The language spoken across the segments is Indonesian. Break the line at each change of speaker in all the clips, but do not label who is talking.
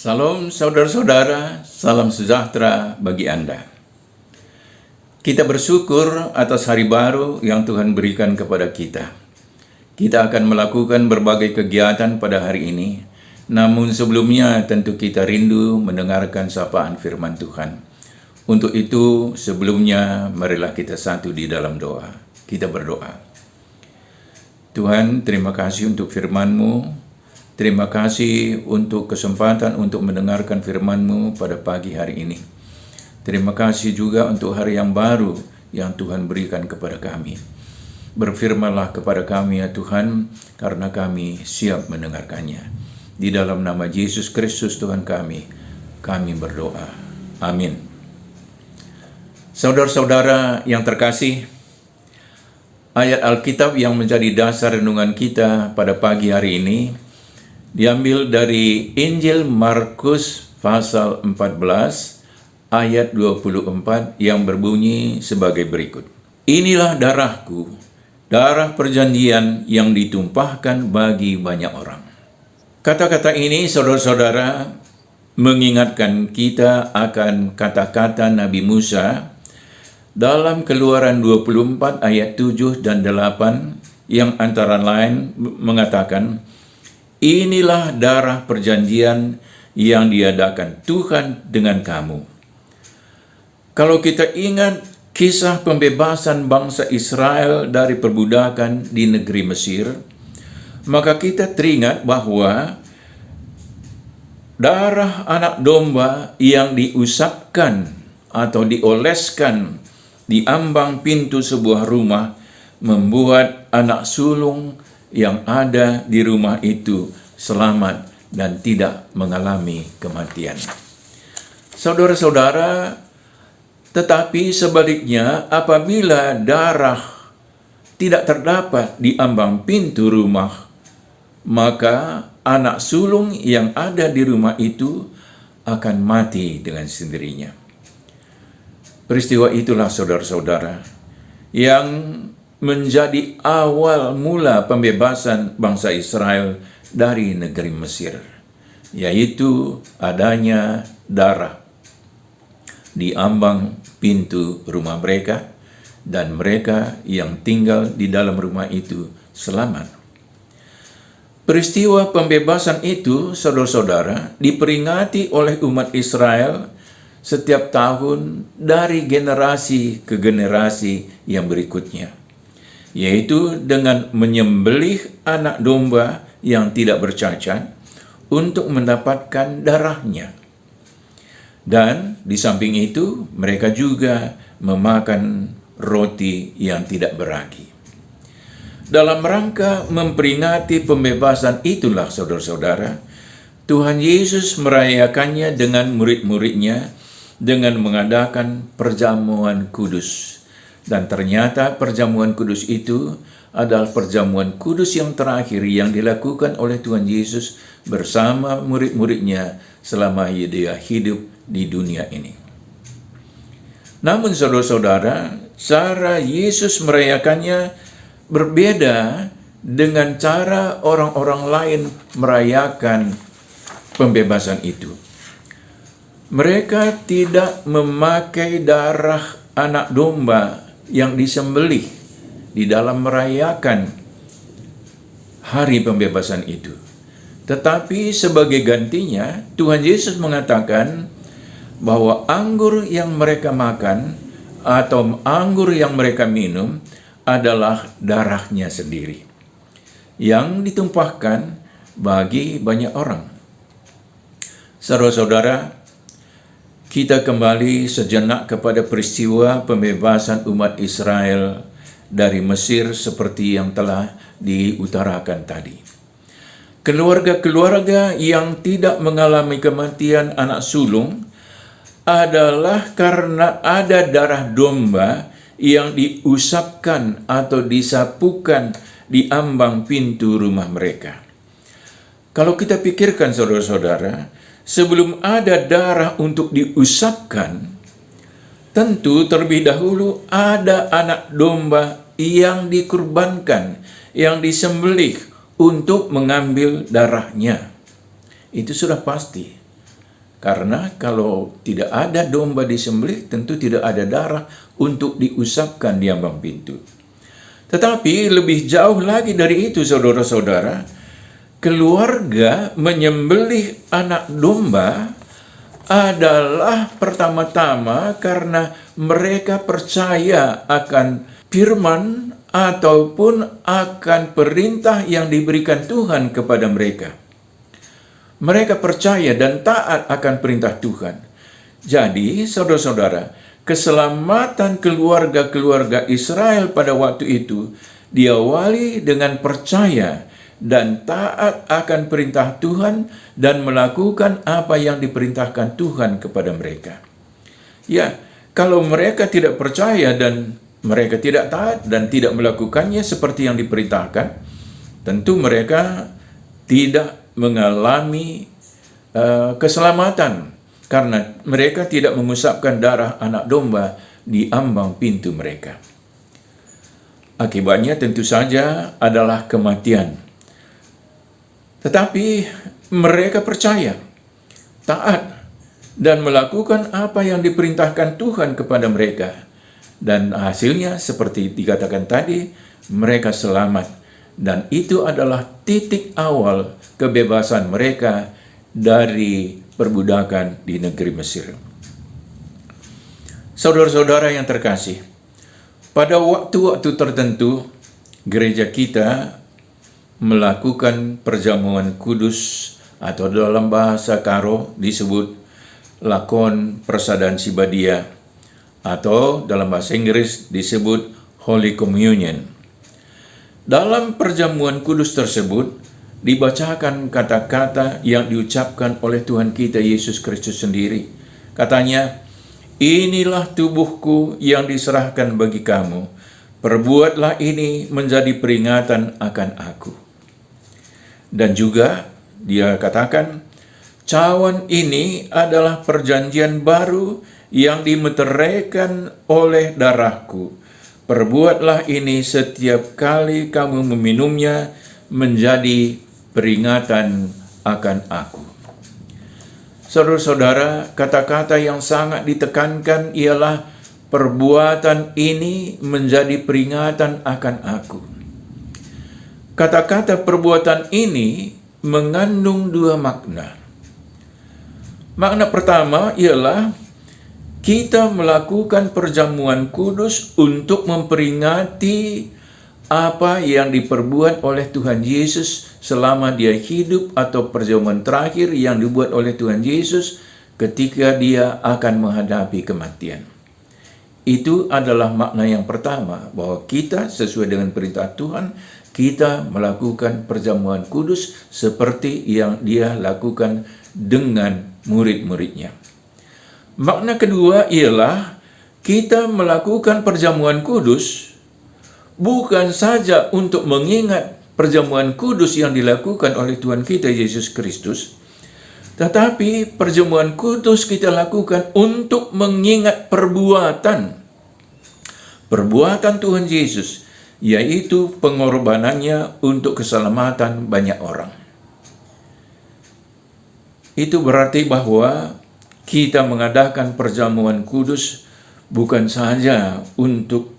Salam saudara-saudara, salam sejahtera bagi Anda. Kita bersyukur atas hari baru yang Tuhan berikan kepada kita. Kita akan melakukan berbagai kegiatan pada hari ini, namun sebelumnya tentu kita rindu mendengarkan sapaan firman Tuhan. Untuk itu, sebelumnya marilah kita satu di dalam doa. Kita berdoa. Tuhan, terima kasih untuk firman-Mu. Terima kasih untuk kesempatan untuk mendengarkan firman-Mu pada pagi hari ini. Terima kasih juga untuk hari yang baru yang Tuhan berikan kepada kami. Berfirmanlah kepada kami ya Tuhan, karena kami siap mendengarkannya. Di dalam nama Yesus Kristus Tuhan kami berdoa. Amin. Saudara-saudara yang terkasih, ayat Alkitab yang menjadi dasar renungan kita pada pagi hari ini diambil dari Injil Markus pasal 14 ayat 24 yang berbunyi sebagai berikut. Inilah darahku, darah perjanjian yang ditumpahkan bagi banyak orang. Kata-kata ini saudara-saudara mengingatkan kita akan kata-kata Nabi Musa dalam Keluaran 24 ayat 7 dan 8 yang antara lain mengatakan, inilah darah perjanjian yang diadakan Tuhan dengan kamu. Kalau kita ingat kisah pembebasan bangsa Israel dari perbudakan di negeri Mesir, maka kita teringat bahwa darah anak domba yang diusapkan atau dioleskan di ambang pintu sebuah rumah membuat anak sulung yang ada di rumah itu selamat dan tidak mengalami kematian. Saudara-saudara, tetapi sebaliknya apabila darah tidak terdapat di ambang pintu rumah, maka anak sulung yang ada di rumah itu akan mati dengan sendirinya. Peristiwa itulah saudara-saudara yang menjadi awal mula pembebasan bangsa Israel dari negeri Mesir, yaitu adanya darah di ambang pintu rumah mereka dan mereka yang tinggal di dalam rumah itu selamat. Peristiwa pembebasan itu, saudara-saudara, diperingati oleh umat Israel setiap tahun dari generasi ke generasi yang berikutnya, yaitu dengan menyembelih anak domba yang tidak bercacat untuk mendapatkan darahnya. Dan di samping itu, mereka juga memakan roti yang tidak beragi. Dalam rangka memperingati pembebasan itulah, saudara-saudara, Tuhan Yesus merayakannya dengan murid-muridnya dengan mengadakan perjamuan kudus. Dan ternyata perjamuan kudus itu adalah perjamuan kudus yang terakhir yang dilakukan oleh Tuhan Yesus bersama murid-muridnya selama dia hidup di dunia ini. Namun saudara-saudara, cara Yesus merayakannya berbeda dengan cara orang-orang lain merayakan pembebasan itu. Mereka tidak memakai darah anak domba yang disembelih di dalam merayakan hari pembebasan itu. Tetapi sebagai gantinya, Tuhan Yesus mengatakan bahwa anggur yang mereka makan atau anggur yang mereka minum adalah darahnya sendiri yang ditumpahkan bagi banyak orang. Saudara-saudara, kita kembali sejenak kepada peristiwa pembebasan umat Israel dari Mesir seperti yang telah diutarakan tadi. Keluarga-keluarga yang tidak mengalami kematian anak sulung adalah karena ada darah domba yang diusapkan atau disapukan di ambang pintu rumah mereka. Kalau kita pikirkan saudara-saudara, sebelum ada darah untuk diusapkan, tentu terlebih dahulu ada anak domba yang dikurbankan, yang disembelih untuk mengambil darahnya. Itu sudah pasti. Karena kalau tidak ada domba disembelih, tentu tidak ada darah untuk diusapkan di ambang pintu. Tetapi lebih jauh lagi dari itu, saudara-saudara, keluarga menyembelih anak domba adalah pertama-tama karena mereka percaya akan firman ataupun akan perintah yang diberikan Tuhan kepada mereka. Mereka percaya dan taat akan perintah Tuhan. Jadi, saudara-saudara, keselamatan keluarga-keluarga Israel pada waktu itu diawali dengan percaya dan taat akan perintah Tuhan dan melakukan apa yang diperintahkan Tuhan kepada mereka. Ya, kalau mereka tidak percaya dan mereka tidak taat dan tidak melakukannya seperti yang diperintahkan, tentu mereka tidak mengalami keselamatan karena mereka tidak mengusapkan darah anak domba di ambang pintu mereka. Akibatnya tentu saja adalah kematian. Tetapi mereka percaya, taat, dan melakukan apa yang diperintahkan Tuhan kepada mereka. Dan hasilnya seperti dikatakan tadi, mereka selamat. Dan itu adalah titik awal kebebasan mereka dari perbudakan di negeri Mesir. Saudara-saudara yang terkasih, pada waktu-waktu tertentu, gereja kita melakukan perjamuan kudus atau dalam bahasa Karo disebut lakon persadaan sibadia atau dalam bahasa Inggris disebut Holy Communion. Dalam perjamuan kudus tersebut dibacakan kata-kata yang diucapkan oleh Tuhan kita Yesus Kristus sendiri. Katanya, "Inilah tubuhku yang diserahkan bagi kamu. Perbuatlah ini menjadi peringatan akan aku." Dan juga dia katakan, "Cawan ini adalah perjanjian baru yang dimeteraikan oleh darahku. Perbuatlah ini setiap kali kamu meminumnya menjadi peringatan akan aku." Saudara-saudara, kata-kata yang sangat ditekankan ialah perbuatan ini menjadi peringatan akan aku. Kata-kata perbuatan ini mengandung dua makna. Makna pertama ialah kita melakukan perjamuan kudus untuk memperingati apa yang diperbuat oleh Tuhan Yesus selama dia hidup atau perjamuan terakhir yang dibuat oleh Tuhan Yesus ketika dia akan menghadapi kematian. Itu adalah makna yang pertama, bahwa kita sesuai dengan perintah Tuhan, kita melakukan perjamuan kudus seperti yang dia lakukan dengan murid-muridnya. Makna kedua ialah kita melakukan perjamuan kudus bukan saja untuk mengingat perjamuan kudus yang dilakukan oleh Tuhan kita Yesus Kristus, tetapi perjamuan kudus kita lakukan untuk mengingat perbuatan Tuhan Yesus, yaitu pengorbanannya untuk keselamatan banyak orang. Itu berarti bahwa kita mengadakan perjamuan kudus bukan saja untuk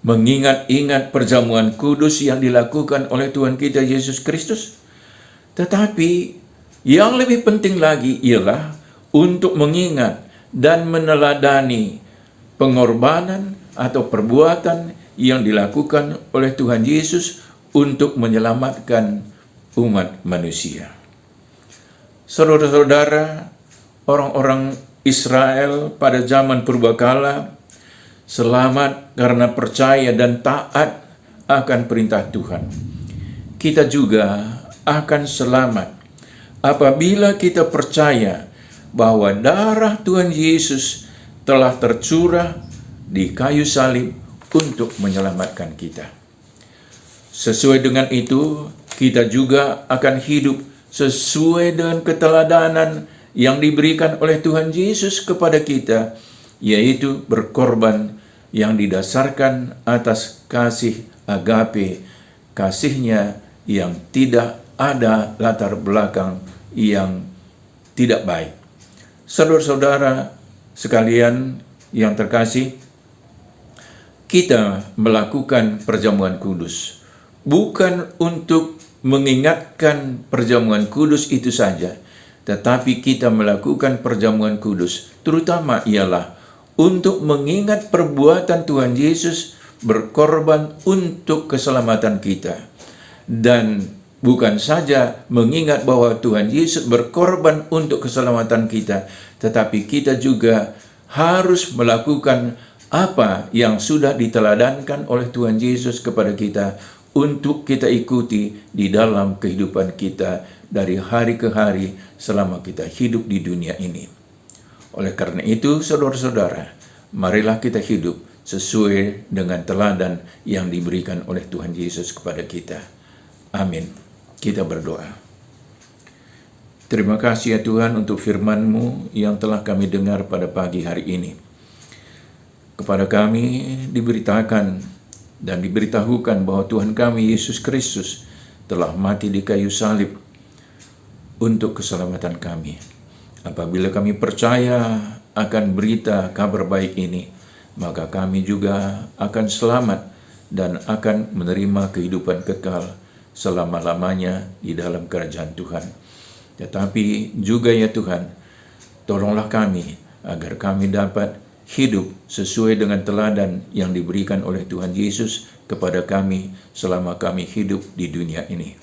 mengingat-ingat perjamuan kudus yang dilakukan oleh Tuhan kita Yesus Kristus, tetapi yang lebih penting lagi ialah untuk mengingat dan meneladani pengorbanan atau perbuatan yang dilakukan oleh Tuhan Yesus untuk menyelamatkan umat manusia. Saudara-saudara, orang-orang Israel pada zaman purbakala selamat karena percaya dan taat akan perintah Tuhan. Kita juga akan selamat apabila kita percaya bahwa darah Tuhan Yesus telah tercurah di kayu salib untuk menyelamatkan kita. Sesuai dengan itu, kita juga akan hidup sesuai dengan keteladanan yang diberikan oleh Tuhan Yesus kepada kita, yaitu berkorban yang didasarkan atas kasih agape, kasihnya yang tidak ada latar belakang yang tidak baik. Saudara-saudara sekalian yang terkasih, kita melakukan perjamuan kudus bukan untuk mengingatkan perjamuan kudus itu saja, tetapi kita melakukan perjamuan kudus terutama ialah untuk mengingat perbuatan Tuhan Yesus berkorban untuk keselamatan kita. Dan bukan saja mengingat bahwa Tuhan Yesus berkorban untuk keselamatan kita, tetapi kita juga harus melakukan apa yang sudah diteladankan oleh Tuhan Yesus kepada kita untuk kita ikuti di dalam kehidupan kita dari hari ke hari selama kita hidup di dunia ini. Oleh karena itu, saudara-saudara, marilah kita hidup sesuai dengan teladan yang diberikan oleh Tuhan Yesus kepada kita. Amin. Kita berdoa. Terima kasih ya Tuhan untuk firman-Mu yang telah kami dengar pada pagi hari ini. Kepada kami diberitakan dan diberitahukan bahwa Tuhan kami Yesus Kristus telah mati di kayu salib untuk keselamatan kami. Apabila kami percaya akan berita kabar baik ini, maka kami juga akan selamat dan akan menerima kehidupan kekal selama-lamanya di dalam kerajaan Tuhan. Tetapi juga ya Tuhan, tolonglah kami agar kami dapat hidup sesuai dengan teladan yang diberikan oleh Tuhan Yesus kepada kami selama kami hidup di dunia ini.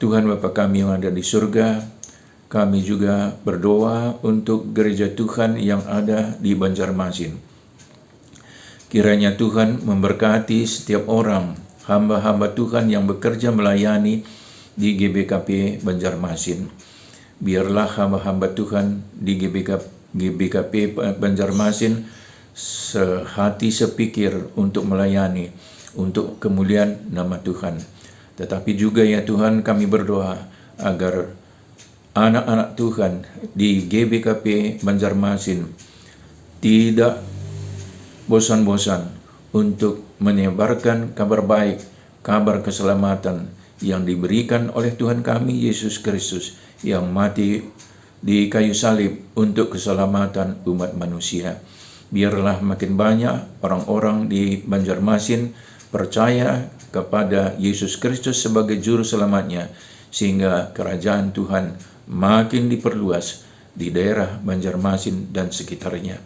Tuhan Bapa kami yang ada di surga, kami juga berdoa untuk gereja Tuhan yang ada di Banjarmasin. Kiranya Tuhan memberkati setiap orang, hamba-hamba Tuhan yang bekerja melayani di GBKP Banjarmasin. Biarlah hamba-hamba Tuhan di GBKP Banjarmasin sehati sepikir untuk melayani, untuk kemuliaan nama Tuhan. Tetapi juga ya Tuhan, kami berdoa agar anak-anak Tuhan di GBKP Banjarmasin tidak bosan-bosan untuk menyebarkan kabar baik, kabar keselamatan yang diberikan oleh Tuhan kami Yesus Kristus yang mati di kayu salib untuk keselamatan umat manusia. Biarlah makin banyak orang-orang di Banjarmasin percaya kepada Yesus Kristus sebagai juru selamatnya, sehingga kerajaan Tuhan makin diperluas di daerah Banjarmasin dan sekitarnya.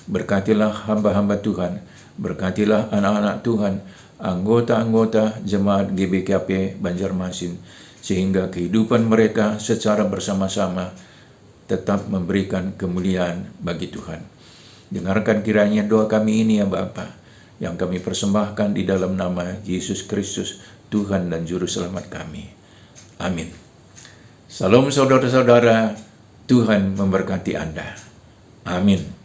Berkatilah hamba-hamba Tuhan, berkatilah anak-anak Tuhan, anggota-anggota jemaat GBKP Banjarmasin, sehingga kehidupan mereka secara bersama-sama tetap memberikan kemuliaan bagi Tuhan. Dengarkan kiranya doa kami ini ya Bapa, yang kami persembahkan di dalam nama Yesus Kristus, Tuhan dan Juru Selamat kami. Amin. Salam saudara-saudara, Tuhan memberkati Anda. Amin.